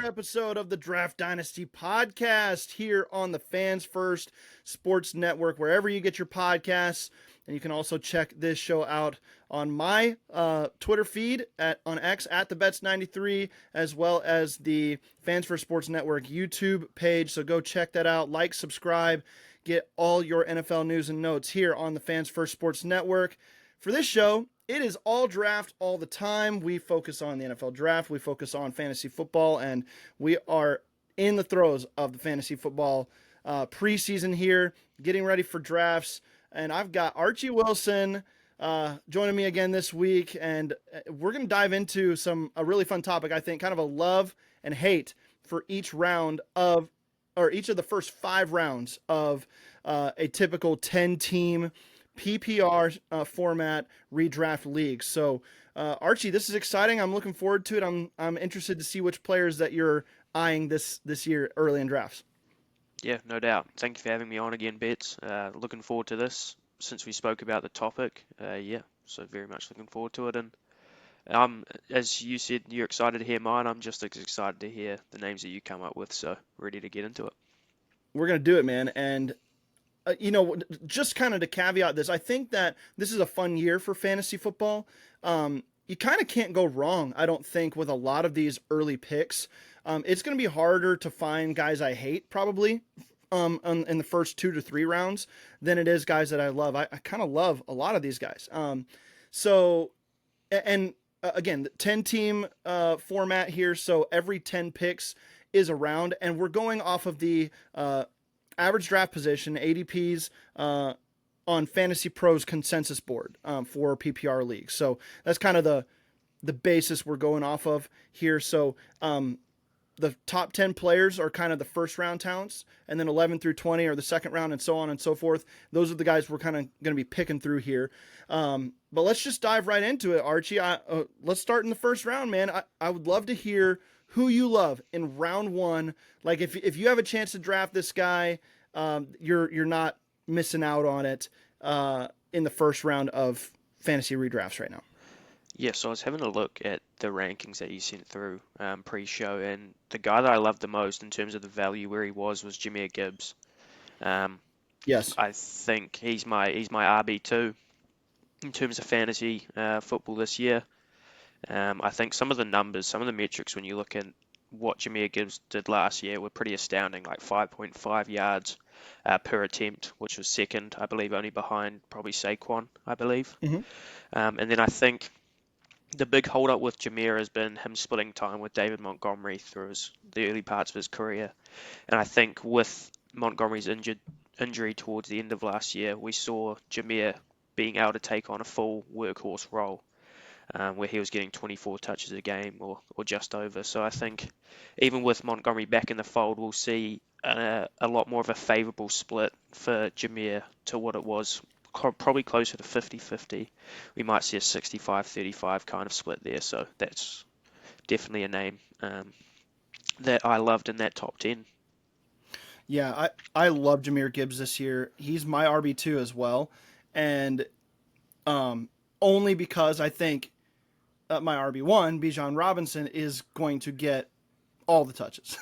another episode of the Draft Dynasty Podcast here on the Fans First Sports Network, wherever you get your podcasts. And you can also check this show out on my Twitter feed on X at the Betz93, as well as the Fans First Sports Network YouTube page. So go check that out. Like, subscribe, get all your NFL news and notes here on the Fans First Sports Network. For this show, it is all draft all the time. We focus on the NFL draft. We focus on fantasy football, and we are in the throes of the fantasy football preseason here, getting ready for drafts. And I've got Archie Wilson joining me again this week, and we're going to dive into a really fun topic, I think, kind of a love and hate for each round of, or each of the first 5 rounds of a typical 10-team PPR format redraft league. So Archie, this is exciting. I'm looking forward to it. I'm interested to see which players that you're eyeing this year early in drafts. Yeah, no doubt. Thank you for having me on again, Betz. Looking forward to this since we spoke about the topic. So very much looking forward to it. And as you said, you're excited to hear mine. I'm just as excited to hear the names that you come up with. So ready to get into it. We're going to do it, man. And just kind of to caveat this, I think that this is a fun year for fantasy football. You kind of can't go wrong, I don't think, with a lot of these early picks. It's going to be harder to find guys I hate, probably, in the first 2 to 3 rounds than it is guys that I love. I kind of love a lot of these guys. Again, the 10-team format here, so every 10 picks is a round, and we're going off of the average draft position, ADPs, on Fantasy Pros consensus board for PPR leagues. So that's kind of the basis we're going off of here. So the top 10 players are kind of the first round talents, and then 11 through 20 are the second round, and so on and so forth. Those are the guys we're kind of going to be picking through here. But let's just dive right into it, Archie. Let's start in the first round, man. I would love to hear who you love in round 1. Like if you have a chance to draft this guy, you're not missing out on it in the first round of fantasy redrafts right now. Yeah, so I was having a look at the rankings that you sent through pre-show, and the guy that I loved the most in terms of the value where he was Jahmyr Gibbs. Yes, I think he's my RB2 in terms of fantasy football this year. I think some of the numbers, some of the metrics, when you look at what Jahmyr Gibbs did last year, were pretty astounding, like 5.5 yards per attempt, which was second, I believe, only behind probably Saquon, I believe. Mm-hmm. And then I think the big hold-up with Jahmyr has been him splitting time with David Montgomery through the early parts of his career. And I think with Montgomery's injury towards the end of last year, we saw Jahmyr being able to take on a full workhorse role. Where he was getting 24 touches a game or just over. So I think even with Montgomery back in the fold, we'll see a lot more of a favourable split for Jahmyr to what it was, probably closer to 50-50. We might see a 65-35 kind of split there. So that's definitely a name that I loved in that top 10. Yeah, I love Jahmyr Gibbs this year. He's my RB2 as well. And only because I think my RB1, Bijan Robinson, is going to get all the touches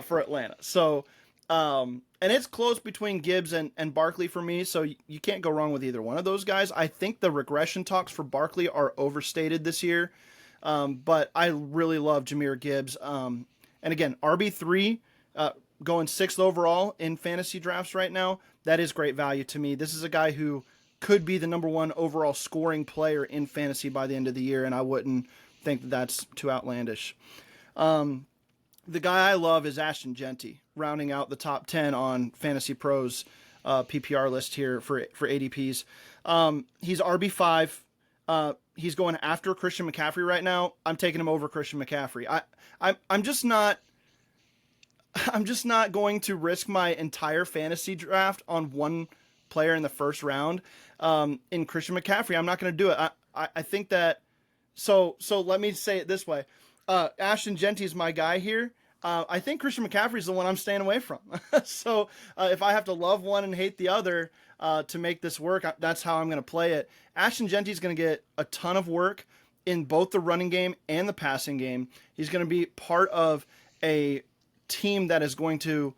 for Atlanta. So, and it's close between Gibbs and Barkley for me, so you can't go wrong with either one of those guys. I think the regression talks for Barkley are overstated this year, but I really love Jahmyr Gibbs. And again, RB3, going 6th overall in fantasy drafts right now, that is great value to me. This is a guy who could be the number 1 overall scoring player in fantasy by the end of the year, and I wouldn't think that's too outlandish. The guy I love is Ashton Genty, rounding out the top 10 on Fantasy Pros PPR list here for ADPs. He's RB5. He's going after Christian McCaffrey right now. I'm taking him over Christian McCaffrey. I'm just not going to risk my entire fantasy draft on one player in the first round. In Christian McCaffrey, I'm not going to do it. I think that. So let me say it this way. Ashton Genty is my guy here. I think Christian McCaffrey is the one I'm staying away from. So if I have to love one and hate the other to make this work, that's how I'm going to play it. Ashton Genty is going to get a ton of work in both the running game and the passing game. He's going to be part of a team that is going to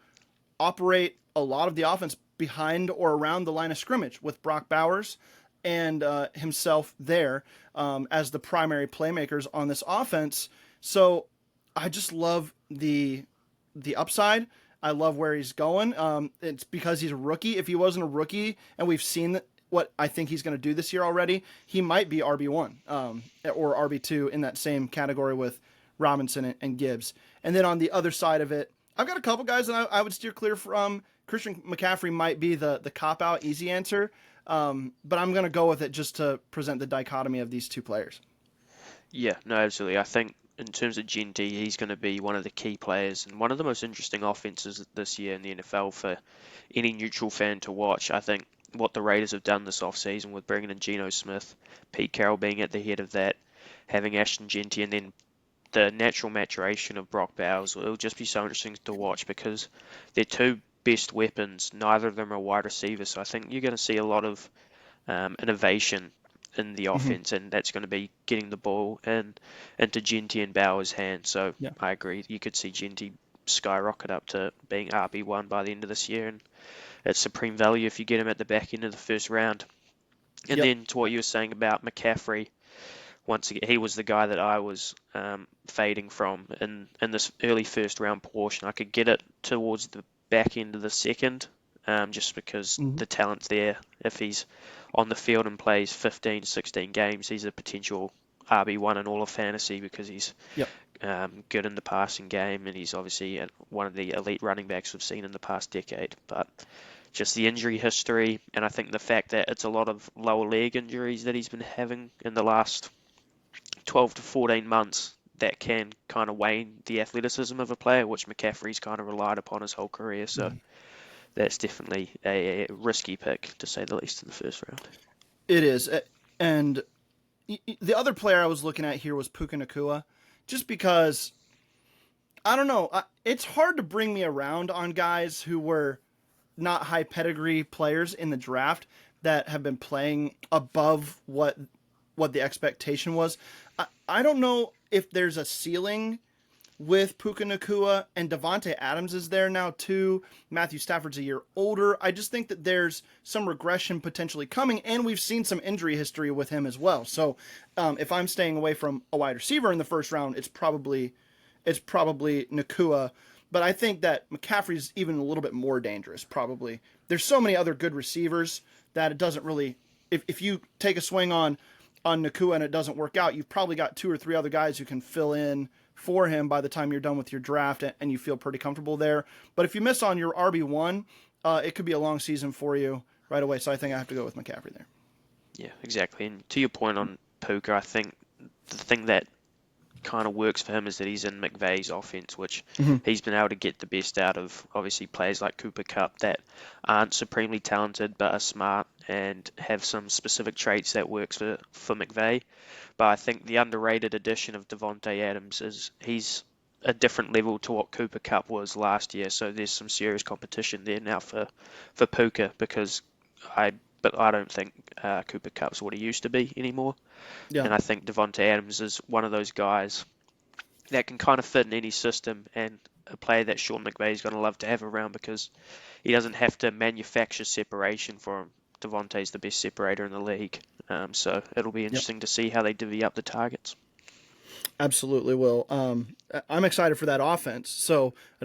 operate a lot of the offense behind or around the line of scrimmage with Brock Bowers and himself there as the primary playmakers on this offense. So I just love the upside. I love where he's going. It's because he's a rookie. If he wasn't a rookie, and we've seen what I think he's going to do this year already, he might be RB1 or RB2 in that same category with Robinson and Gibbs. And then on the other side of it, I've got a couple guys that I would steer clear from. Christian McCaffrey might be the cop-out easy answer, but I'm going to go with it just to present the dichotomy of these two players. Yeah, no, absolutely. I think in terms of Genty, he's going to be one of the key players and one of the most interesting offenses this year in the NFL for any neutral fan to watch. I think what the Raiders have done this offseason with bringing in Geno Smith, Pete Carroll being at the head of that, having Ashton Genty, and then the natural maturation of Brock Bowers, it'll just be so interesting to watch because they're two best weapons. Neither of them are wide receivers, so I think you're going to see a lot of innovation in the offense, and that's going to be getting the ball into Genty and Bowers' hands. So Yeah. I agree. You could see Genty skyrocket up to being RB1 by the end of this year, and it's supreme value if you get him at the back end of the first round. And then to what you were saying about McCaffrey, once again, he was the guy that I was fading from in this early first round portion. I could get it towards the back end of the second, just because the talent's there. If he's on the field and plays 15, 16 games, he's a potential RB1 in all of fantasy because he's good in the passing game, and he's obviously one of the elite running backs we've seen in the past decade. But just the injury history, and I think the fact that it's a lot of lower leg injuries that he's been having in the last 12 to 14 months that can kind of wane the athleticism of a player, which McCaffrey's kind of relied upon his whole career. So that's definitely a risky pick, to say the least, in the first round. It is. And the other player I was looking at here was Puka Nacua, just because, I don't know, it's hard to bring me around on guys who were not high pedigree players in the draft that have been playing above what the expectation was. I don't know if there's a ceiling with Puka Nacua, and Devontae Adams is there now too. Matthew Stafford's a year older. I just think that there's some regression potentially coming, and we've seen some injury history with him as well. So if I'm staying away from a wide receiver in the first round, it's probably Nacua. But I think that McCaffrey's even a little bit more dangerous, probably. There's so many other good receivers that it doesn't really... If you take a swing on Nacua and it doesn't work out, you've probably got 2 or 3 other guys who can fill in for him by the time you're done with your draft, and you feel pretty comfortable there. But if you miss on your RB1, it could be a long season for you right away. So I think I have to go with McCaffrey there. Yeah, exactly. And to your point on Puka, I think the thing that kind of works for him is that he's in McVay's offense, which he's been able to get the best out of, obviously, players like Cooper Kupp that aren't supremely talented but are smart and have some specific traits that works for McVay. But I think the underrated addition of Devontae Adams is he's a different level to what Cooper Kupp was last year. So there's some serious competition there now for Puka, because I don't think Cooper Kupp's what he used to be anymore. Yeah. And I think Devontae Adams is one of those guys that can kind of fit in any system, and a player that Sean McVay is going to love to have around because he doesn't have to manufacture separation for him. Devontae's the best separator in the league. So it'll be interesting to see how they divvy up the targets. Absolutely will. I'm excited for that offense. So I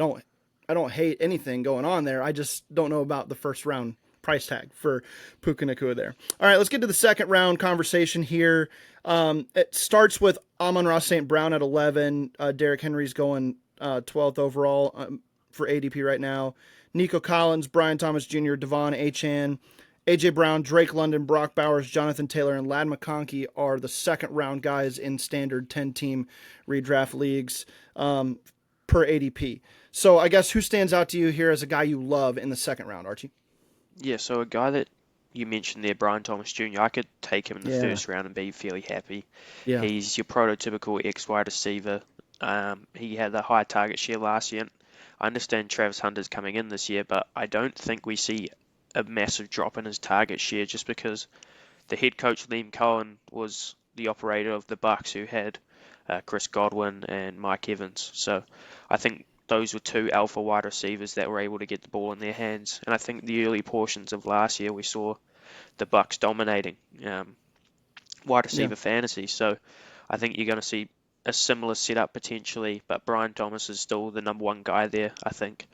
don't hate anything going on there. I just don't know about the first round price tag for Puka Nacua there. All right, let's get to the second round conversation here. It starts with Amon-Ra St. Brown at 11. Derrick Henry's going 12th overall for ADP right now. Nico Collins, Brian Thomas Jr., Devon Achane, A.J. Brown, Drake London, Brock Bowers, Jonathan Taylor, and Ladd McConkey are the second round guys in standard 10-team redraft leagues per ADP. So I guess who stands out to you here as a guy you love in the second round, Archie? Yeah, so a guy that you mentioned there, Brian Thomas Jr., I could take him in the first round and be fairly happy. Yeah. He's your prototypical X-wide receiver. He had a high target share last year. I understand Travis Hunter's coming in this year, but I don't think we see a massive drop in his target share just because the head coach, Liam Cohen, was the operator of the Bucks, who had Chris Godwin and Mike Evans. So I think those were two alpha wide receivers that were able to get the ball in their hands. And I think the early portions of last year we saw the Bucks dominating wide Yeah. receiver fantasy. So I think you're going to see a similar setup potentially, but Brian Thomas is still the number one guy there. I think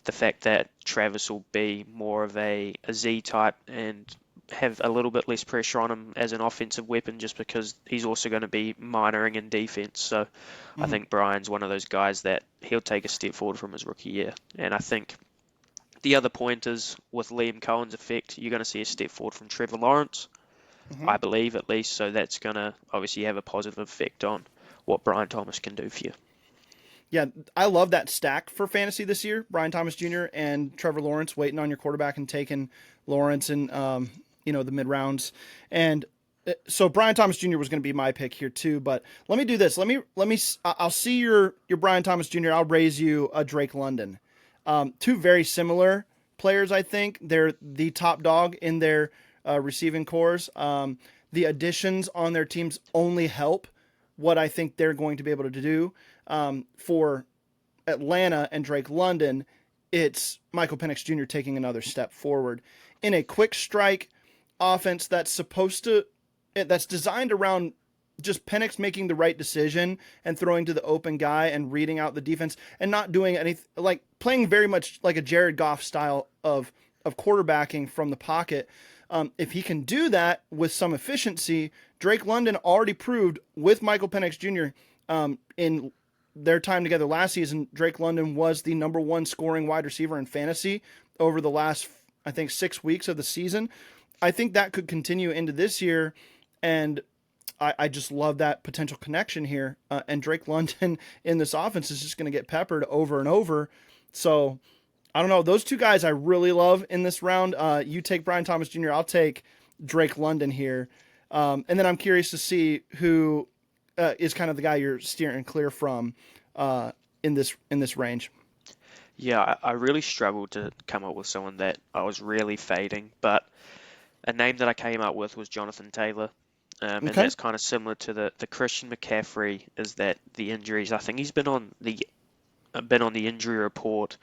the fact that Travis will be more of a Z type and have a little bit less pressure on him as an offensive weapon, just because he's also going to be minoring in defense. So I think Brian's one of those guys that he'll take a step forward from his rookie year. And I think the other point is with Liam Cohen's effect, you're going to see a step forward from Trevor Lawrence, I believe at least. So that's going to obviously have a positive effect on what Brian Thomas can do for you. Yeah, I love that stack for fantasy this year. Brian Thomas Jr. and Trevor Lawrence, waiting on your quarterback and taking Lawrence in the mid rounds. And so Brian Thomas Jr. was going to be my pick here too. But let me do this. I'll see your Brian Thomas Jr. I'll raise you a Drake London. Two very similar players, I think. They're the top dog in their receiving cores. The additions on their teams only help what I think they're going to be able to do. For Atlanta and Drake London, it's Michael Penix Jr. taking another step forward in a quick strike offense that's designed around just Penix making the right decision and throwing to the open guy and reading out the defense and not doing anything, like playing very much like a Jared Goff style of quarterbacking from the pocket. If he can do that with some efficiency, Drake London already proved with Michael Penix Jr. In their time together last season, Drake London was the number one scoring wide receiver in fantasy over the last, I think, 6 weeks of the season. I think that could continue into this year, and I just love that potential connection here. And Drake London in this offense is just going to get peppered over and over. So I don't know. Those two guys I really love in this round. You take Brian Thomas Jr., I'll take Drake London here. And then I'm curious to see who is kind of the guy you're steering clear from in this range. Yeah, I really struggled to come up with someone that I was really fading, but a name that I came up with was Jonathan Taylor. And that's kind of similar to the Christian McCaffrey, is that the injuries. I think he's been on the injury report,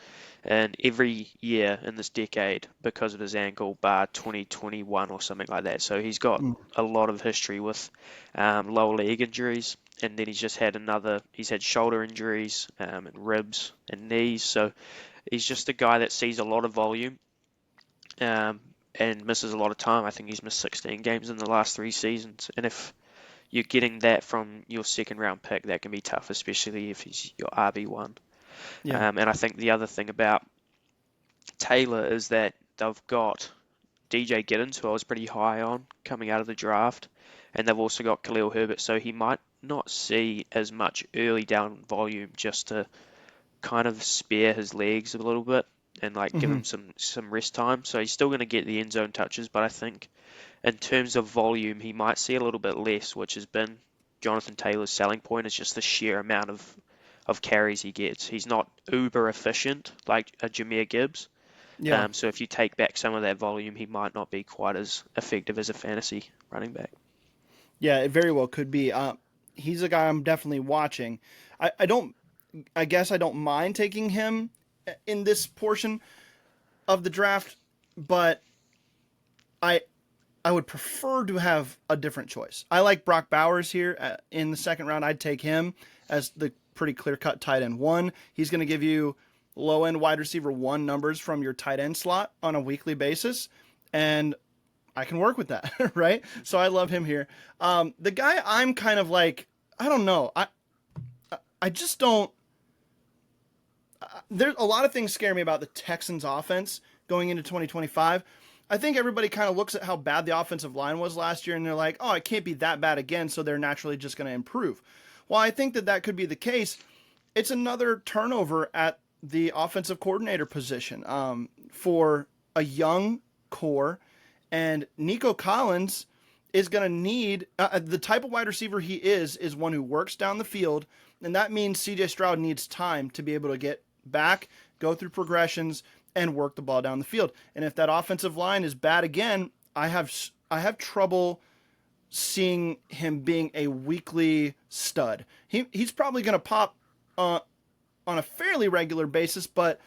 and every year in this decade because of his ankle, bar 2021 or something like that. So he's got a lot of history with lower leg injuries, and then he's had shoulder injuries and ribs and knees. So he's just a guy that sees a lot of volume and misses a lot of time. I think he's missed 16 games in the last 3 seasons, and if you're getting that from your second round pick, that can be tough, especially if he's your RB1. Yeah. And I think the other thing about Taylor is that they've got DJ Giddens, who I was pretty high on coming out of the draft, and they've also got Khalil Herbert, so he might not see as much early down volume, just to kind of spare his legs a little bit and give him some rest time. So he's still going to get the end zone touches, but I think in terms of volume, he might see a little bit less, which has been Jonathan Taylor's selling point, is just the sheer amount of carries he gets. He's not uber efficient like a Jahmyr Gibbs. Yeah. So if you take back some of that volume, he might not be quite as effective as a fantasy running back. Yeah, it very well could be. He's a guy I'm definitely watching. I guess I don't mind taking him in this portion of the draft, but I would prefer to have a different choice. I like Brock Bowers here in the second round. I'd take him as the pretty clear-cut tight end 1. He's going to give you low-end wide receiver 1 numbers from your tight end slot on a weekly basis, and I can work with that, right? So I love him here. The guy I'm kind of like, I don't know. I just don't. There's a lot of things scare me about the Texans offense going into 2025. I think everybody kind of looks at how bad the offensive line was last year, and they're like, oh, it can't be that bad again, so they're naturally just going to improve. While I think that could be the case, it's another turnover at the offensive coordinator position for a young core, and Nico Collins is going to need the type of wide receiver he is one who works down the field, and that means C.J. Stroud needs time to be able to get back, go through progressions, and work the ball down the field. And if that offensive line is bad again, I have trouble seeing him being a weekly stud. He's probably going to pop on a fairly regular basis, but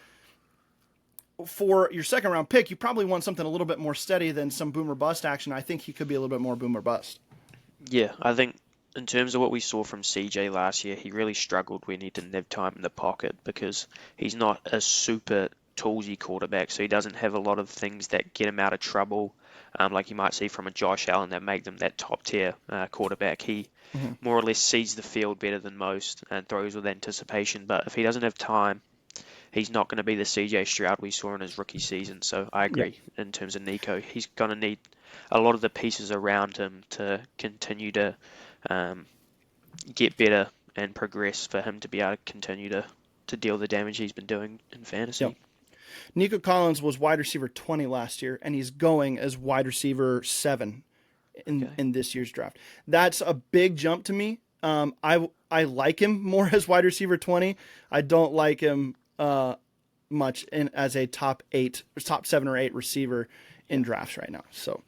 for your second round pick, you probably want something a little bit more steady than some boomer bust action. I think he could be a little bit more boomer bust. Yeah, I think in terms of what we saw from CJ last year, he really struggled when he didn't have time in the pocket because he's not a super toolsy quarterback, so he doesn't have a lot of things that get him out of trouble, like you might see from a Josh Allen that make them that top tier quarterback. He more or less sees the field better than most and throws with anticipation, but if he doesn't have time, he's not going to be the CJ Stroud we saw in his rookie season. So I agree in terms of Nico. He's going to need a lot of the pieces around him to continue to get better and progress for him to be able to continue to deal the damage he's been doing in fantasy. Yep. Nico Collins was wide receiver 20 last year, and he's going as wide receiver 7 in this year's draft. That's a big jump to me. I like him more as wide receiver 20. I don't like him much as a top 7 or 8 receiver in drafts right now. So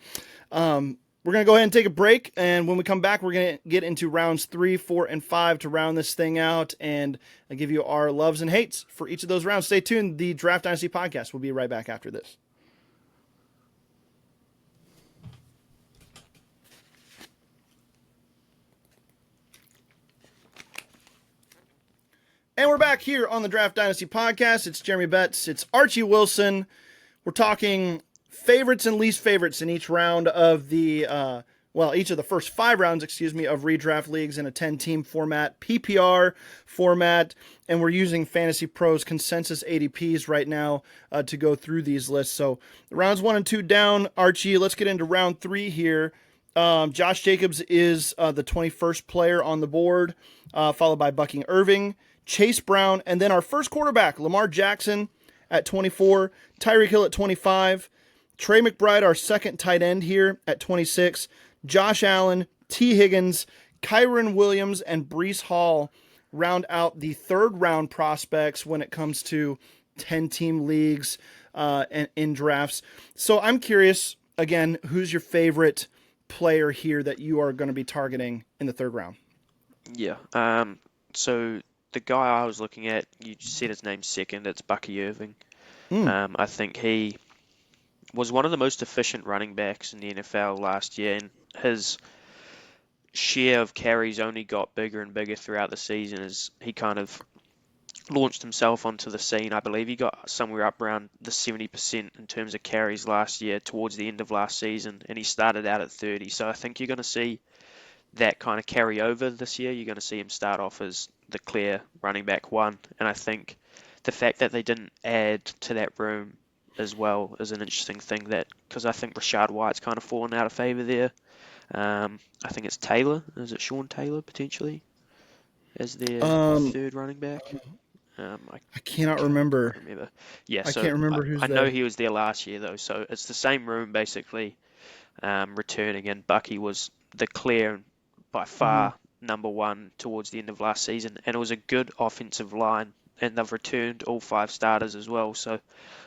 we're going to go ahead and take a break. And when we come back, we're going to get into rounds 3, 4, and 5 to round this thing out. And I'll give you our loves and hates for each of those rounds. Stay tuned. The Draft Dynasty Podcast will be right back after this. And we're back here on the Draft Dynasty Podcast. It's Jeremy Betz. It's Archie Wilson. We're talking favorites and least favorites in each round of the, each of the first 5 rounds, of redraft leagues in a 10-team format, PPR format, and we're using Fantasy Pros consensus ADPs right now to go through these lists. So rounds 1 and 2 down. Archie, let's get into round 3 here. Josh Jacobs is the 21st player on the board, followed by Bucky Irving, Chase Brown, and then our first quarterback, Lamar Jackson at 24, Tyreek Hill at 25, Trey McBride, our second tight end here at 26, Josh Allen, T. Higgins, Kyron Williams, and Breece Hall round out the third round prospects when it comes to 10-team leagues and in drafts. So I'm curious, again, who's your favorite player here that you are going to be targeting in the third round? Yeah. So the guy I was looking at, you said his name second, it's Bucky Irving. I think he was one of the most efficient running backs in the NFL last year, and his share of carries only got bigger and bigger throughout the season as he kind of launched himself onto the scene. I believe he got somewhere up around the 70% in terms of carries last year towards the end of last season, and he started out at 30. So I think you're going to see that kind of carry over this year. You're going to see him start off as the clear running back 1, and I think the fact that they didn't add to that room as well is an interesting thing, that because I think Rashad White's kind of fallen out of favor there. I think it's Taylor. Is it Sean Taylor potentially as their third running back? I cannot remember. Yeah, I can't remember who's I there. know he was there last year though, so it's the same room basically returning, and Bucky was the clear by far number 1 towards the end of last season, and it was a good offensive line, and they've returned all 5 starters as well. So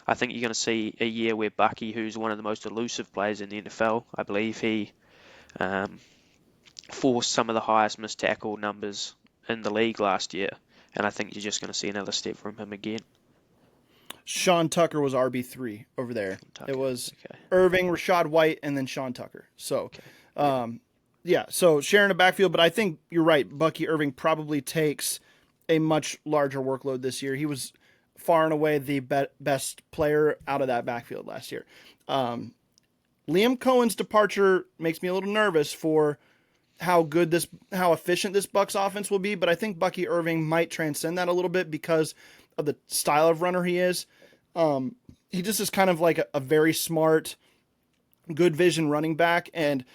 I think you're going to see a year where Bucky, who's one of the most elusive players in the NFL, I believe he forced some of the highest missed tackle numbers in the league last year, and I think you're just going to see another step from him again. Sean Tucker was RB3 over there. It was Irving, Rashad White, and then Sean Tucker. So, so sharing a backfield, but I think you're right. Bucky Irving probably takes a much larger workload this year. He was far and away the best player out of that backfield last year. Liam Cohen's departure makes me a little nervous for how efficient this Bucs offense will be, but I think Bucky Irving might transcend that a little bit because of the style of runner he is. He just is kind of like a very smart, good vision running back, and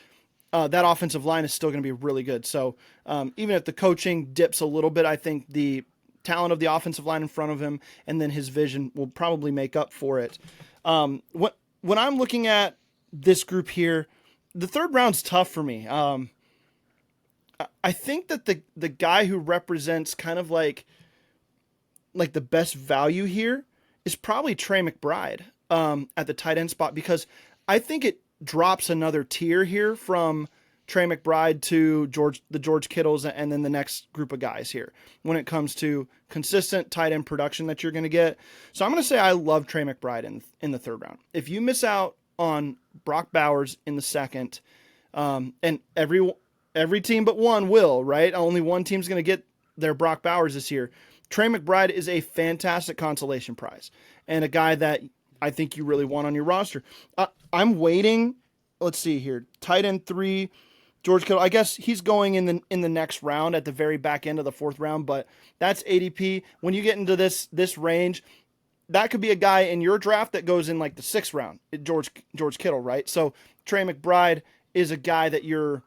that offensive line is still going to be really good. So even if the coaching dips a little bit, I think the talent of the offensive line in front of him and then his vision will probably make up for it. When I'm looking at this group here, the third round's tough for me. I think that the guy who represents kind of like the best value here is probably Trey McBride at the tight end spot, because I think it drops another tier here from Trey McBride to the George Kittles and then the next group of guys here when it comes to consistent tight end production that you're going to get. So I'm going to say I love Trey McBride in the third round. If you miss out on Brock Bowers in the second, and every team but one will, right? Only one team's going to get their Brock Bowers this year. Trey McBride is a fantastic consolation prize and a guy that I think you really want on your roster. I'm waiting. Let's see here. Tight end 3, George Kittle. I guess he's going in the next round at the very back end of the 4th round, but that's ADP. When you get into this range, that could be a guy in your draft that goes in like the 6th round, George Kittle, right? So Trey McBride is a guy that you're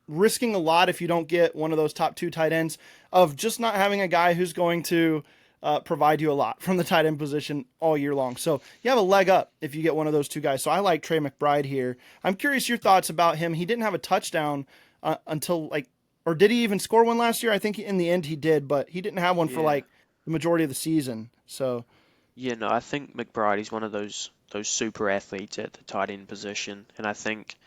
risking a lot if you don't get one of those top 2 tight ends of just not having a guy who's going to provide you a lot from the tight end position all year long. So you have a leg up if you get one of those 2 guys. So I like Trey McBride here. I'm curious your thoughts about him. He didn't have a touchdown until or did he even score one last year? I think in the end he did, but he didn't have one for the majority of the season. So yeah, no, I think McBride is one of those super athletes at the tight end position, and I think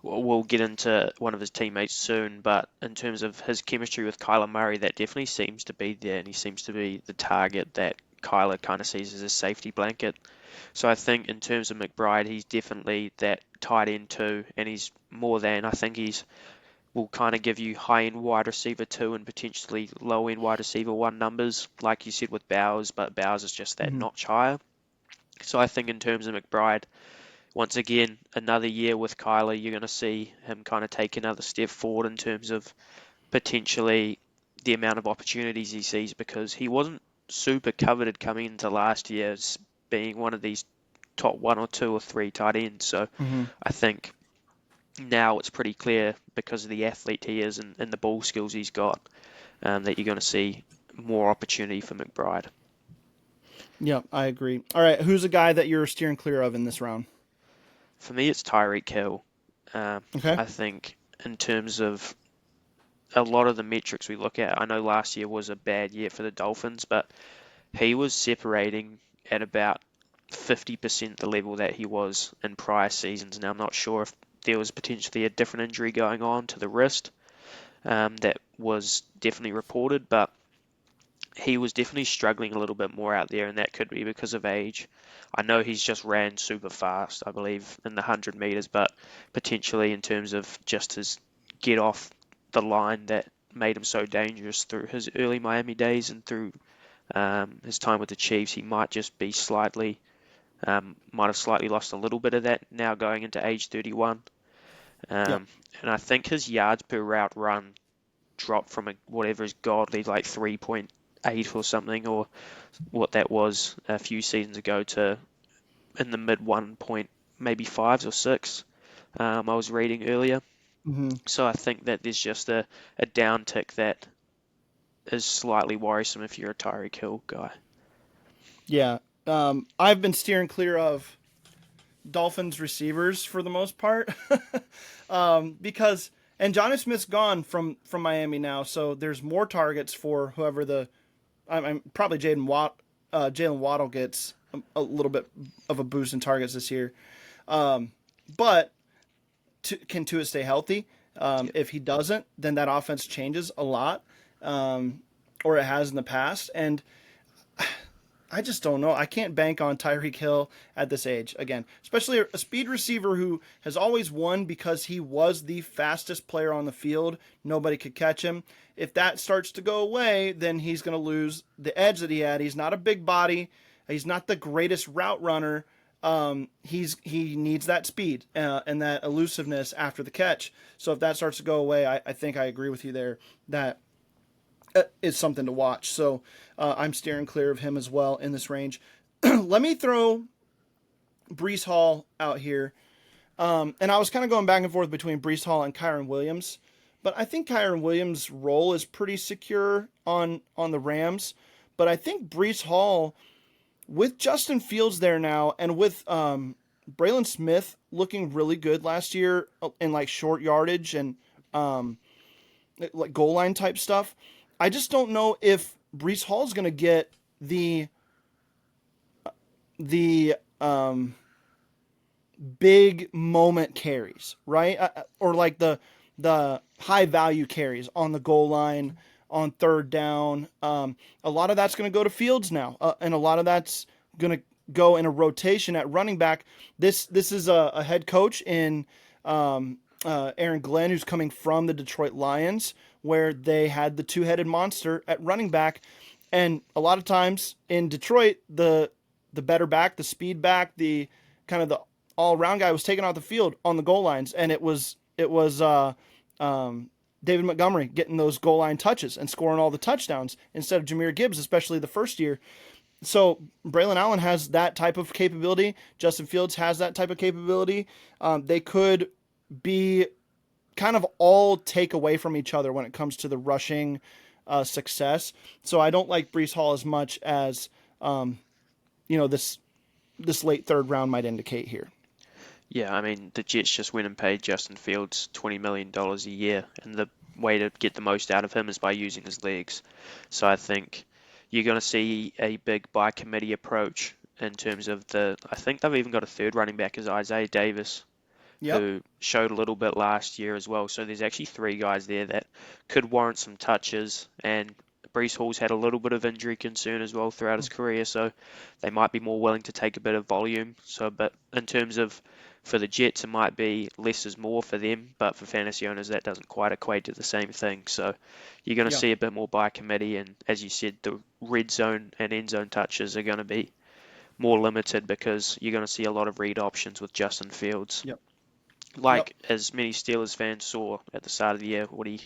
we'll get into one of his teammates soon, but in terms of his chemistry with Kyler Murray, that definitely seems to be there, and he seems to be the target that Kyler kind of sees as a safety blanket. So I think in terms of McBride, he's definitely that tight end 2, and he's more than. I think will kind of give you high-end wide receiver 2 and potentially low-end wide receiver 1 numbers, like you said with Bowers, but Bowers is just that notch higher. So I think in terms of McBride, once again, another year with Kyler, you're going to see him kind of take another step forward in terms of potentially the amount of opportunities he sees, because he wasn't super coveted coming into last year as being one of these top 1 or 2 or 3 tight ends. So I think now it's pretty clear, because of the athlete he is and the ball skills he's got, that you're going to see more opportunity for McBride. Yeah, I agree. All right, who's a guy that you're steering clear of in this round? For me, it's Tyreek Hill. Okay. I think in terms of a lot of the metrics we look at, I know last year was a bad year for the Dolphins, but he was separating at about 50% the level that he was in prior seasons. Now, I'm not sure if there was potentially a different injury going on to the wrist that was definitely reported, but he was definitely struggling a little bit more out there, and that could be because of age. I know he's just ran super fast, I believe, in the 100 meters, but potentially in terms of just his get off the line that made him so dangerous through his early Miami days and through his time with the Chiefs, he might just be might have slightly lost a little bit of that now going into age 31. And I think his yards per route run dropped from whatever is godly, like 3.8 or something, or what that was a few seasons ago, to in the mid 1 point, maybe 5s or 6. I was reading earlier. So I think that there's just a downtick that is slightly worrisome if you're a Tyreek Hill guy. Yeah. I've been steering clear of Dolphins receivers for the most part because and Jonnu Smith's gone from Miami now, so there's more targets for whoever I'm probably Jalen Waddle gets a little bit of a boost in targets this year, but can Tua stay healthy? If he doesn't, then that offense changes a lot, or it has in the past, and I just don't know. I can't bank on Tyreek Hill at this age again, especially a speed receiver who has always won because he was the fastest player on the field. Nobody could catch him. If that starts to go away, then he's going to lose the edge that he had. He's not a big body. He's not the greatest route runner. He needs that speed and that elusiveness after the catch. So if that starts to go away, I think I agree with you there that is something to watch. So I'm steering clear of him as well in this range. Let me throw Breece Hall out here. And I was kind of going back and forth between Breece Hall and Kyren Williams. But I think Kyren Williams' role is pretty secure on the Rams. But I think Breece Hall, with Justin Fields there now, and with Braylon Smith looking really good last year in like short yardage and like goal line type stuff, I just don't know if Breece Hall is going to get the big moment carries, right? Or like the high value carries on the goal line, on third down. A lot of that's going to go to Fields now, and a lot of that's going to go in a rotation at running back. This is a head coach in Aaron Glenn, who's coming from the Detroit Lions, where they had the two-headed monster at running back, and a lot of times in Detroit, the better back, the speed back, the kind of the all-around guy was taken off the field on the goal lines, and it was David Montgomery getting those goal line touches and scoring all the touchdowns instead of Jahmyr Gibbs, especially the first year. So Braylon Allen has that type of capability. Justin Fields has that type of capability. They could be kind of all take away from each other when it comes to the rushing success. So I don't like Breece Hall as much as this late third round might indicate here. Yeah, I mean, the Jets just went and paid Justin Fields $20 million a year, and the way to get the most out of him is by using his legs. So I think you're going to see a big by committee approach in terms of I think they've even got a third running back as Isaiah Davis, who showed a little bit last year as well. So there's actually three guys there that could warrant some touches, and Breece Hall's had a little bit of injury concern as well throughout his career, so they might be more willing to take a bit of volume. So, but in terms of for the Jets, it might be less is more for them, but for fantasy owners, that doesn't quite equate to the same thing. So you're going to see a bit more by committee, and as you said, the red zone and end zone touches are going to be more limited because you're going to see a lot of read options with Justin Fields. As many Steelers fans saw at the start of the year, what he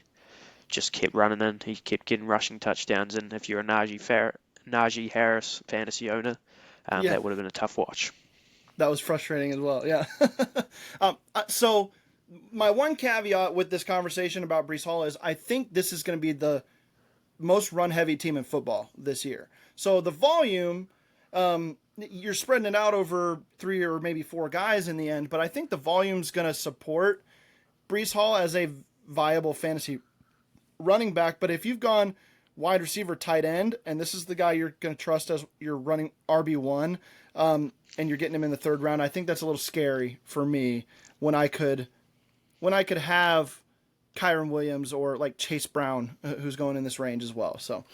just kept running in. He kept getting rushing touchdowns, and if you're a Najee Harris fantasy owner, that would have been a tough watch. That was frustrating as well, yeah. So my one caveat with this conversation about Breece Hall is I think this is going to be the most run-heavy team in football this year. So the volume, you're spreading it out over 3 or maybe 4 guys in the end, but I think the volume's going to support Breece Hall as a viable fantasy running back. But if you've gone wide receiver, tight end, and this is the guy you're going to trust as your running RB1, and you're getting him in the third round, I think that's a little scary for me when I could have Kyron Williams or like Chase Brown, who's going in this range as well. So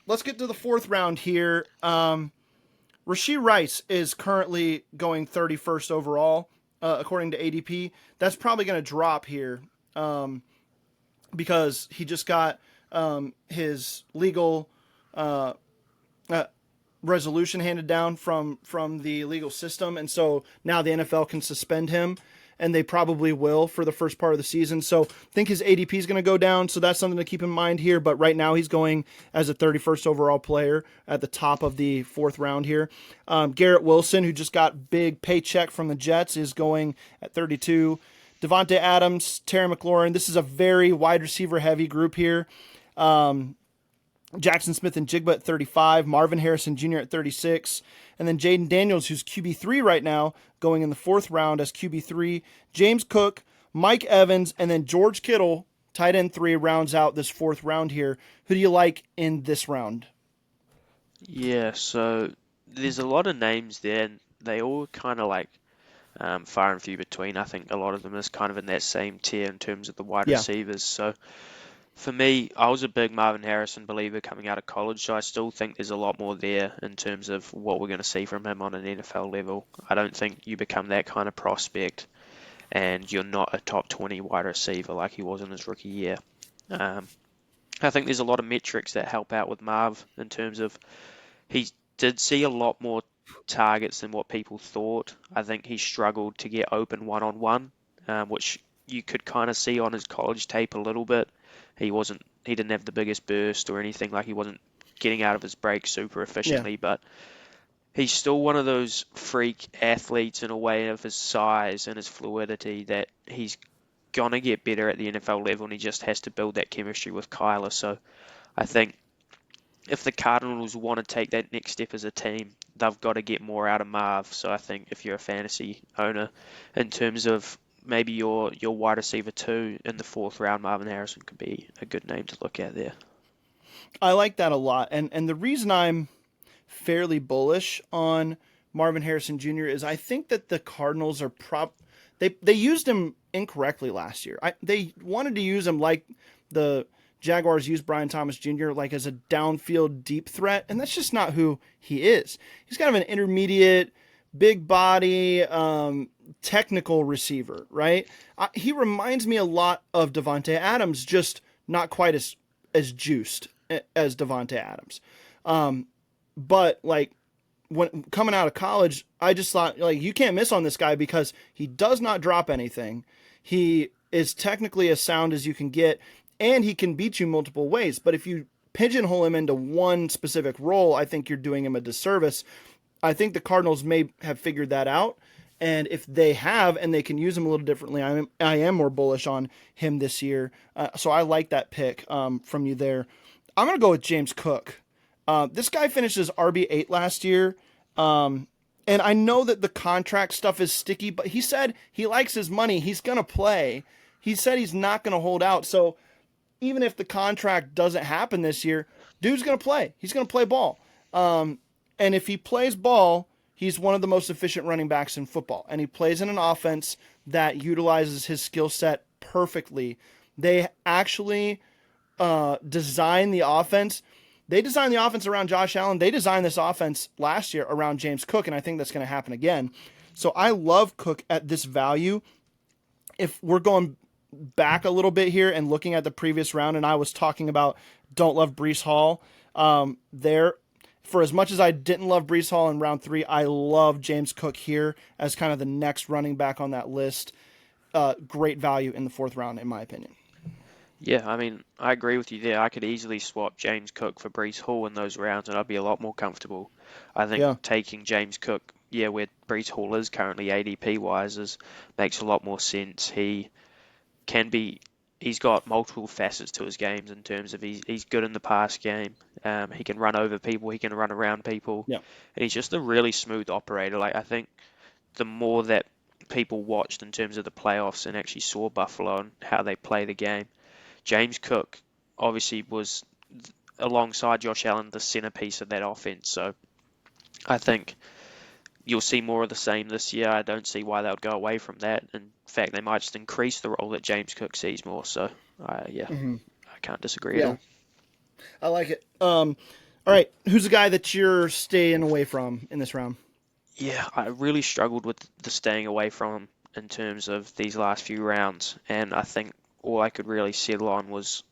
let's get to the fourth round here. Rashee Rice is currently going 31st overall, according to ADP. That's probably going to drop here because he just got his legal resolution handed down from the legal system, and so now the NFL can suspend him, and they probably will for the first part of the season. So I think his ADP is going to go down, so that's something to keep in mind here. But right now he's going as a 31st overall player at the top of the fourth round here. Garrett Wilson, who just got big paycheck from the Jets, is going at 32. Devontae Adams, Terry McLaurin. This is a very wide receiver heavy group here. Jackson Smith and Jigba at 35, Marvin Harrison Jr. at 36, and then Jaden Daniels, who's QB3 right now, going in the fourth round as QB3. James Cook, Mike Evans, and then George Kittle, tight end 3, rounds out this fourth round here. Who do you like in this round? Yeah, so there's a lot of names there, and they all kind of like far and few between. I think a lot of them is kind of in that same tier in terms of the wide receivers. So for me, I was a big Marvin Harrison believer coming out of college, so I still think there's a lot more there in terms of what we're going to see from him on an NFL level. I don't think you become that kind of prospect and you're not a top 20 wide receiver like he was in his rookie year. I think there's a lot of metrics that help out with Marv in terms of he did see a lot more targets than what people thought. I think he struggled to get open one-on-one, which you could kind of see on his college tape a little bit. He didn't have the biggest burst or anything, like he wasn't getting out of his break super efficiently, but he's still one of those freak athletes in a way of his size and his fluidity that he's going to get better at the NFL level, and he just has to build that chemistry with Kyler. So I think if the Cardinals want to take that next step as a team, they've got to get more out of Marv. So I think if you're a fantasy owner, in terms of maybe your wide receiver 2 in the fourth round, Marvin Harrison could be a good name to look at there. I like that a lot. And the reason I'm fairly bullish on Marvin Harrison Jr. is I think that the Cardinals are they used him incorrectly last year. They wanted to use him like the Jaguars used Brian Thomas Jr. like as a downfield deep threat, and that's just not who he is. He's kind of an intermediate, big body, technical receiver, right? He reminds me a lot of Davante Adams, just not quite as juiced as Davante Adams. But like when coming out of college, I just thought like you can't miss on this guy because he does not drop anything. He is technically as sound as you can get, and he can beat you multiple ways. But if you pigeonhole him into one specific role, I think you're doing him a disservice. I think the Cardinals may have figured that out. And if they have, and they can use him a little differently, I am more bullish on him this year. So I like that pick from you there. I'm going to go with James Cook. This guy finished as RB8 last year. And I know that the contract stuff is sticky, but he said he likes his money. He's going to play. He said he's not going to hold out. So even if the contract doesn't happen this year, dude's going to play. He's going to play ball. And if he plays ball, he's one of the most efficient running backs in football. And he plays in an offense that utilizes his skill set perfectly. They actually design the offense. They designed the offense around Josh Allen. They designed this offense last year around James Cook, and I think that's going to happen again. So I love Cook at this value. If we're going back a little bit here and looking at the previous round, and I was talking about don't love Breece Hall there. For as much as I didn't love Breece Hall in round 3, I love James Cook here as kind of the next running back on that list. Great value in the 4th round, in my opinion. Yeah, I mean, I agree with you there. I could easily swap James Cook for Breece Hall in those rounds, and I'd be a lot more comfortable. I think taking James Cook, where Breece Hall is currently ADP-wise, makes a lot more sense. He's got multiple facets to his games in terms of he's good in the pass game. He can run over people. He can run around people. Yeah. And he's just a really smooth operator. Like, I think the more that people watched in terms of the playoffs and actually saw Buffalo and how they play the game, James Cook obviously was, alongside Josh Allen, the centerpiece of that offense. So I think you'll see more of the same this year. I don't see why they would go away from that. In fact, they might just increase the role that James Cook sees more. So, I can't disagree at all. I like it. All right, who's the guy that you're staying away from in this round? Yeah, I really struggled with the staying away from him in terms of these last few rounds. And I think all I could really settle on was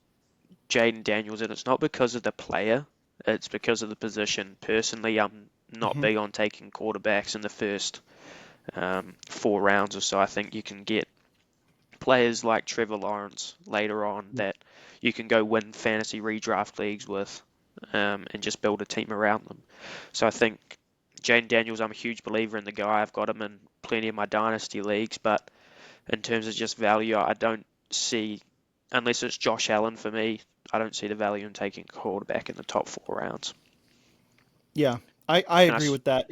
Jaden Daniels. And it's not because of the player. It's because of the position. Personally, I'm not big on taking quarterbacks in the first 4 rounds or so. I think you can get players like Trevor Lawrence later on that you can go win fantasy redraft leagues with and just build a team around them. So I think Jaden Daniels, I'm a huge believer in the guy. I've got him in plenty of my dynasty leagues, but in terms of just value, I don't see, unless it's Josh Allen for me, I don't see the value in taking a quarterback in the top 4 rounds. Yeah, I agree with that.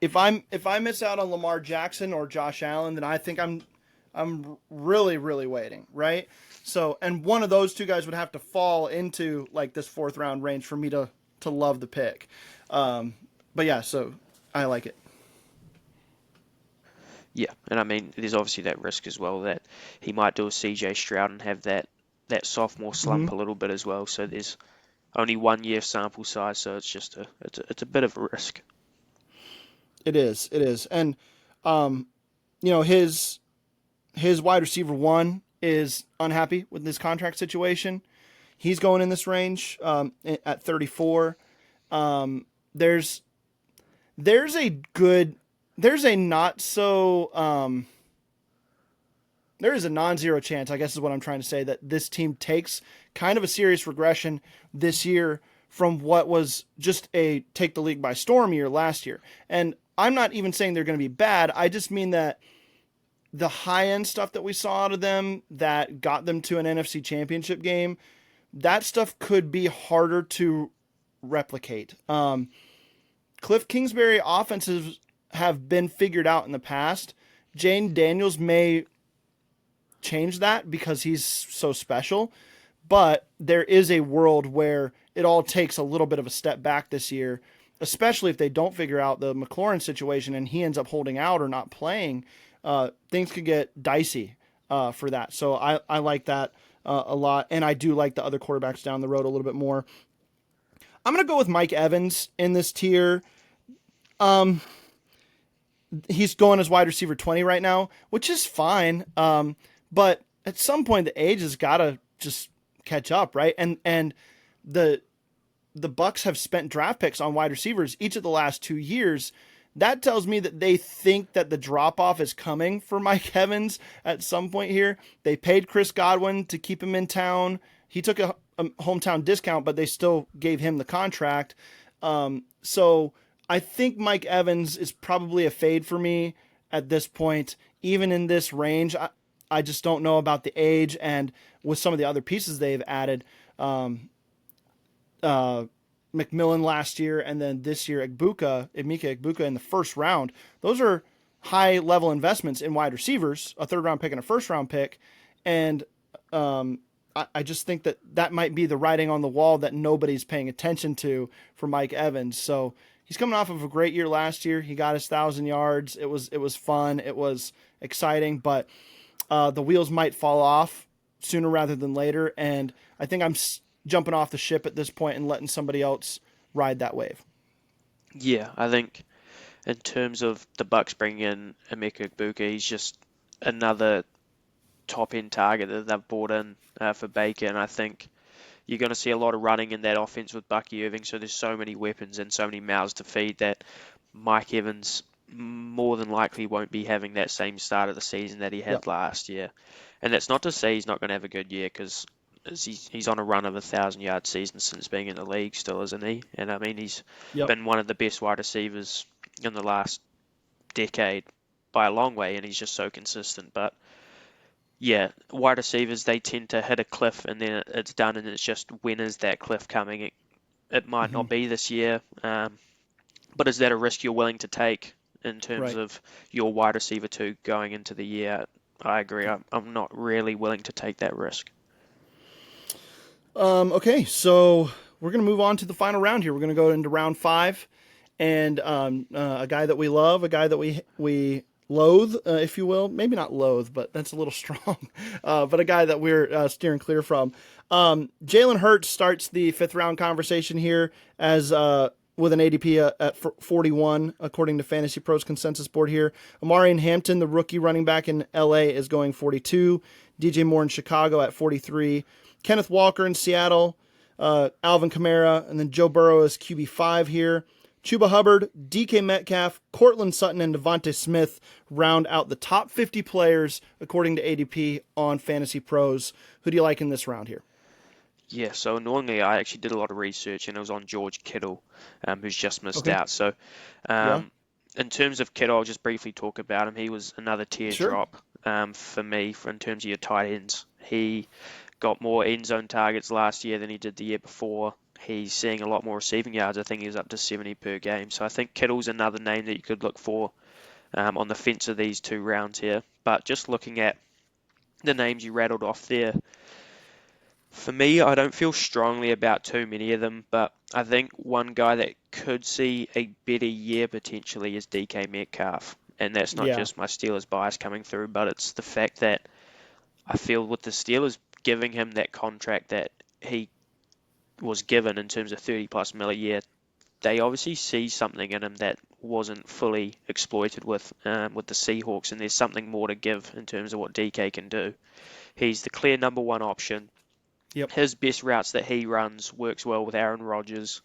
If I miss out on Lamar Jackson or Josh Allen, then I think I'm really, really waiting, right? So, and one of those two guys would have to fall into like this 4th round range for me to love the pick. But yeah, so I like it. Yeah, and I mean, there's obviously that risk as well that he might do a CJ Stroud and have that sophomore slump a little bit as well. So there's only 1 year sample size, so it's just it's a bit of a risk. It is, and his wide receiver 1 is unhappy with this contract situation. He's going in this range at 34. There's a non-zero chance, I guess is what I'm trying to say, that this team takes kind of a serious regression this year from what was just a take the league by storm year last year. And I'm not even saying they're going to be bad. I just mean that the high-end stuff that we saw out of them that got them to an NFC championship game, that stuff could be harder to replicate. Cliff Kingsbury offenses have been figured out in the past. Jaden Daniels may change that because he's so special, but there is a world where it all takes a little bit of a step back this year, especially if they don't figure out the McLaurin situation and he ends up holding out or not playing, things could get dicey for that. So I like that a lot, and I do like the other quarterbacks down the road a little bit more. I'm going to go with Mike Evans in this tier. He's going as wide receiver 20 right now, which is fine. But at some point, the age has got to just catch up, right? And the Bucs have spent draft picks on wide receivers each of the last 2 years. That tells me that they think that the drop-off is coming for Mike Evans at some point here. They paid Chris Godwin to keep him in town. He took a hometown discount, but they still gave him the contract. So I think Mike Evans is probably a fade for me at this point, even in this range. I just don't know about the age, and with some of the other pieces they've added, McMillan last year, and then this year Emeka Egbuka in the first round. Those are high-level investments in wide receivers, a third-round pick and a first-round pick, and I just think that might be the writing on the wall that nobody's paying attention to for Mike Evans. So he's coming off of a great year last year. He got his 1,000 yards. It was fun. It was exciting, but the wheels might fall off sooner rather than later, and I think I'm jumping off the ship at this point and letting somebody else ride that wave. Yeah, I think in terms of the Bucks bringing in Emeka Egbuka, he's just another top-end target that they've brought in for Baker, and I think you're going to see a lot of running in that offense with Bucky Irving, so there's so many weapons and so many mouths to feed that Mike Evans more than likely won't be having that same start of the season that he had last year. And that's not to say he's not going to have a good year, because he's on a run of 1,000-yard season since being in the league still, isn't he? And I mean, he's been one of the best wide receivers in the last decade by a long way, and he's just so consistent. But yeah, wide receivers, they tend to hit a cliff and then it's done, and it's just, when is that cliff coming? It might not be this year, but is that a risk you're willing to take in terms of your wide receiver 2 going into the year? I agree. I'm not really willing to take that risk. Okay, so we're going to move on to the final round here. We're going to go into round 5, and a guy that we love, a guy that we loathe, if you will. Maybe not loathe, but that's a little strong. But a guy that we're steering clear from. Jalen Hurts starts the 5th round conversation here as with an ADP at 41, according to Fantasy Pros consensus board here. Amari Hampton, the rookie running back in LA, is going 42. DJ Moore in Chicago at 43. Kenneth Walker in Seattle, Alvin Kamara, and then Joe Burrow is QB5 here. Chuba Hubbard, DK Metcalf, Cortland Sutton, and Devontae Smith round out the top 50 players according to ADP on Fantasy Pros. Who do you like in this round here? Yeah, so normally I actually did a lot of research, and it was on George Kittle, who's just missed out. So in terms of Kittle, I'll just briefly talk about him. He was another teardrop for me in terms of your tight ends. He got more end zone targets last year than he did the year before. He's seeing a lot more receiving yards. I think he's up to 70 per game. So I think Kittle's another name that you could look for on the fence of these 2 rounds here. But just looking at the names you rattled off there, for me, I don't feel strongly about too many of them, but I think one guy that could see a better year potentially is DK Metcalf. And that's not just my Steelers bias coming through, but it's the fact that I feel with the Steelers giving him that contract that he was given in terms of 30+ mil a year, they obviously see something in him that wasn't fully exploited with the Seahawks, and there's something more to give in terms of what DK can do. He's the clear number 1 option. His best routes that he runs works well with Aaron Rodgers.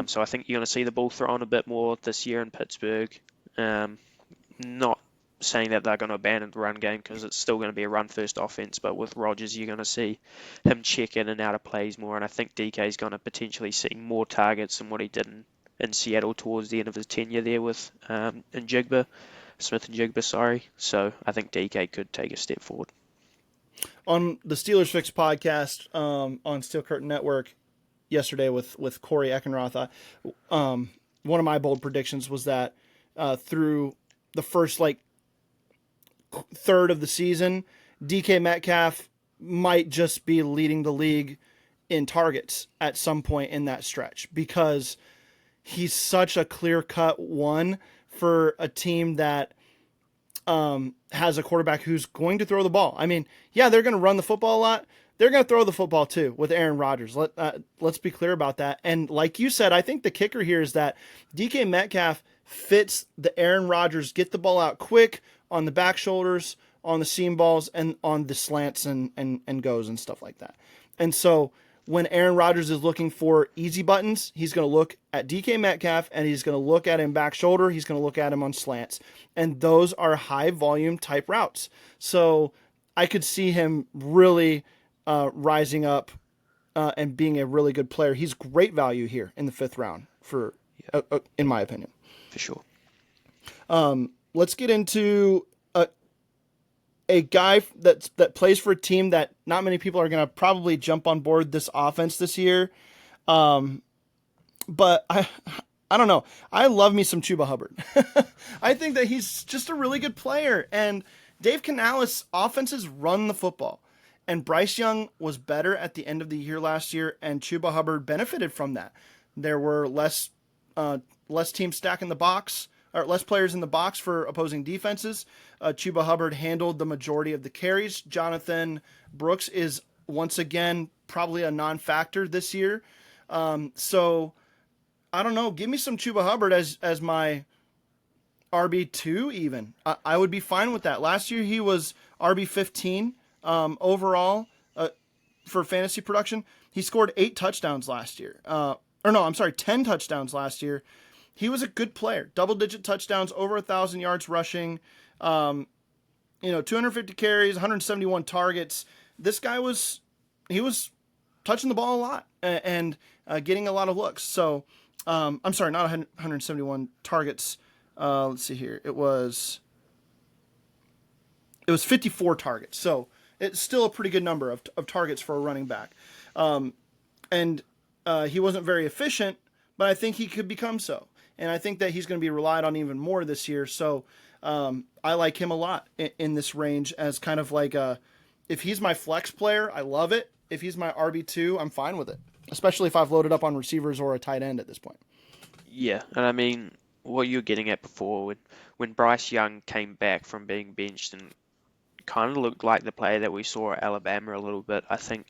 So I think you're going to see the ball thrown a bit more this year in Pittsburgh. Not saying that they're going to abandon the run game, because it's still going to be a run-first offense, but with Rodgers, you're going to see him check in and out of plays more, and I think DK is going to potentially see more targets than what he did in Seattle towards the end of his tenure there with Smith and Jigba, sorry. So I think DK could take a step forward. On the Steelers Fix podcast on Steel Curtain Network yesterday with Corey Eckenroth, one of my bold predictions was that through the first third of the season, DK Metcalf might just be leading the league in targets at some point in that stretch, because he's such a clear-cut one for a team that has a quarterback who's going to throw the ball. I mean, yeah, they're going to run the football a lot. They're going to throw the football too with Aaron Rodgers. Let's be clear about that. And like you said, I think the kicker here is that DK Metcalf fits the Aaron Rodgers get the ball out quick on the back shoulders, on the seam balls, and on the slants and goes and stuff like that. And so when Aaron Rodgers is looking for easy buttons, he's going to look at DK Metcalf and he's going to look at him back shoulder. He's going to look at him on slants. And those are high volume type routes. So I could see him really rising up and being a really good player. He's great value here in the 5th round in my opinion. For sure. Let's get into a guy that plays for a team that not many people are going to probably jump on board this offense this year. But I don't know. I love me some Chuba Hubbard. I think that he's just a really good player. And Dave Canales' offenses run the football. And Bryce Young was better at the end of the year last year, and Chuba Hubbard benefited from that. There were less teams stacking the box, or less players in the box for opposing defenses. Chuba Hubbard handled the majority of the carries. Jonathan Brooks is once again probably a non-factor this year. So I don't know. Give me some Chuba Hubbard as my RB2 even. I would be fine with that. Last year he was RB15 overall for fantasy production. He scored 8 touchdowns last year. 10 touchdowns last year. He was a good player. Double-digit touchdowns, over 1,000 yards rushing, 250 carries, 171 targets. This guy was touching the ball a lot and getting a lot of looks. So, I'm sorry, not 171 targets. Let's see here. It was 54 targets. So it's still a pretty good number of targets for a running back. And he wasn't very efficient, but I think he could become so. And I think that he's going to be relied on even more this year. So I like him a lot in this range as kind of like if he's my flex player, I love it. If he's my RB2, I'm fine with it, especially if I've loaded up on receivers or a tight end at this point. Yeah, and I mean, what you were getting at before, when Bryce Young came back from being benched and kind of looked like the player that we saw at Alabama a little bit, I think,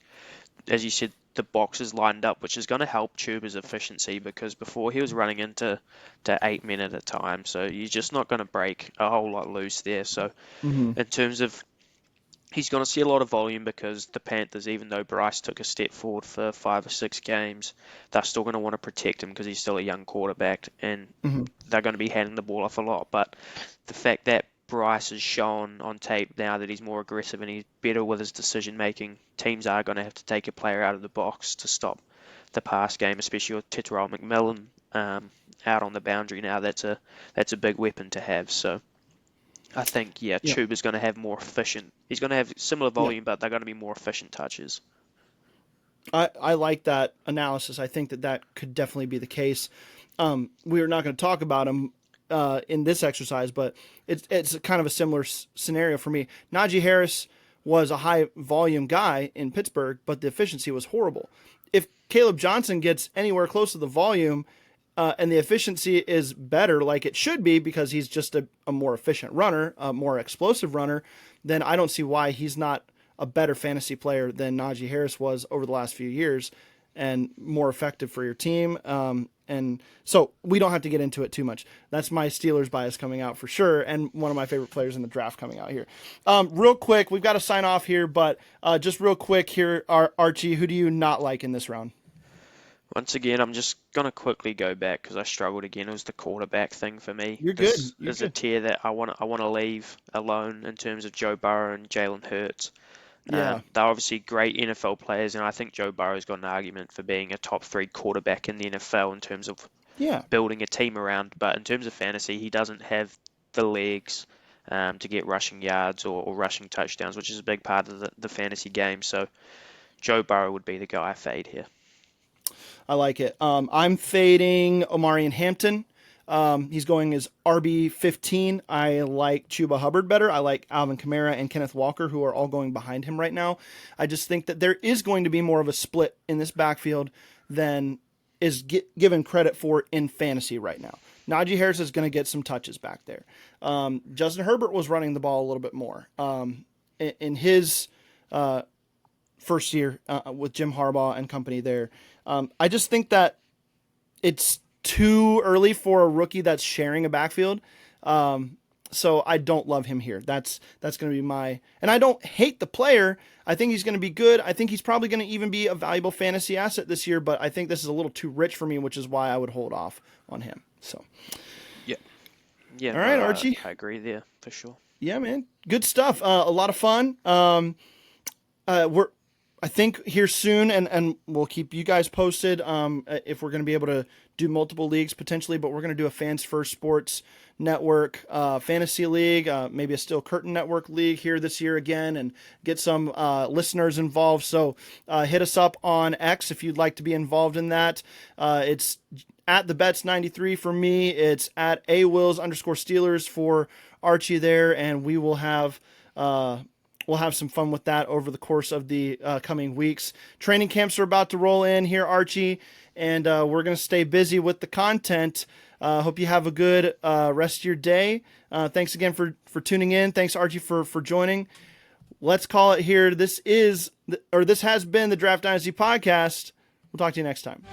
as you said, the boxes lined up, which is going to help Chuba's efficiency, because before he was running into 8 men at a time, so you're just not going to break a whole lot loose there. So in terms of, he's going to see a lot of volume because the Panthers, even though Bryce took a step forward for 5 or 6 games, they're still going to want to protect him because he's still a young quarterback, and they're going to be handing the ball off a lot. But the fact that Bryce has shown on tape now that he's more aggressive and he's better with his decision making, teams are going to have to take a player out of the box to stop the pass game, especially with Tetral McMillan out on the boundary now. That's a big weapon to have. So I think Chuba's going to have more efficient. He's going to have similar volume, but they're going to be more efficient touches. I like that analysis. I think that could definitely be the case. We are not going to talk about him in this exercise, but it's kind of a similar scenario for me. Najee Harris was a high volume guy in Pittsburgh, but the efficiency was horrible. If Caleb Johnson gets anywhere close to the volume and the efficiency is better, like it should be, because he's just a more efficient runner, a more explosive runner, then I don't see why he's not a better fantasy player than Najee Harris was over the last few years and more effective for your team. And so we don't have to get into it too much. That's my Steelers bias coming out for sure, and one of my favorite players in the draft coming out here. Real quick, we've got to sign off here, but just real quick here, Archie, who do you not like in this round? Once again, I'm just going to quickly go back because I struggled again. It was the quarterback thing for me. You're good. There's a tier that I want to leave alone in terms of Joe Burrow and Jalen Hurts. Yeah. They're obviously great NFL players, and I think Joe Burrow's got an argument for being a top 3 quarterback in the NFL in terms of building a team around. But in terms of fantasy, he doesn't have the legs to get rushing yards or rushing touchdowns, which is a big part of the fantasy game. So Joe Burrow would be the guy I fade here. I like it. I'm fading Omarion Hampton. He's going as RB15. I like Chuba Hubbard better. I like Alvin Kamara and Kenneth Walker, who are all going behind him right now. I just think that there is going to be more of a split in this backfield than is given credit for in fantasy right now. Najee Harris is going to get some touches back there. Justin Herbert was running the ball a little bit more in his first year with Jim Harbaugh and company there. I just think that it's too early for a rookie that's sharing a backfield. So I don't love him here. That's going to be and I don't hate the player. I think he's going to be good. I think he's probably going to even be a valuable fantasy asset this year, but I think this is a little too rich for me, which is why I would hold off on him. So, yeah. All right, Archie. I agree there for sure. Yeah, man. Good stuff. A lot of fun. I think here soon, and we'll keep you guys posted if we're going to be able to do multiple leagues potentially, but we're going to do a Fans First Sports Network fantasy league, maybe a Steel Curtain Network league here this year again, and get some listeners involved. So hit us up on X if you'd like to be involved in that. It's at the Betz 93 for me. It's at @Wills_Steelers for Archie there, and we will have we'll have some fun with that over the course of the coming weeks. Training camps are about to roll in here, Archie, and we're going to stay busy with the content. Hope you have a good rest of your day. Thanks again for tuning in. Thanks, Archie, for joining. Let's call it here. This has been the Draft Dynasty Podcast. We'll talk to you next time.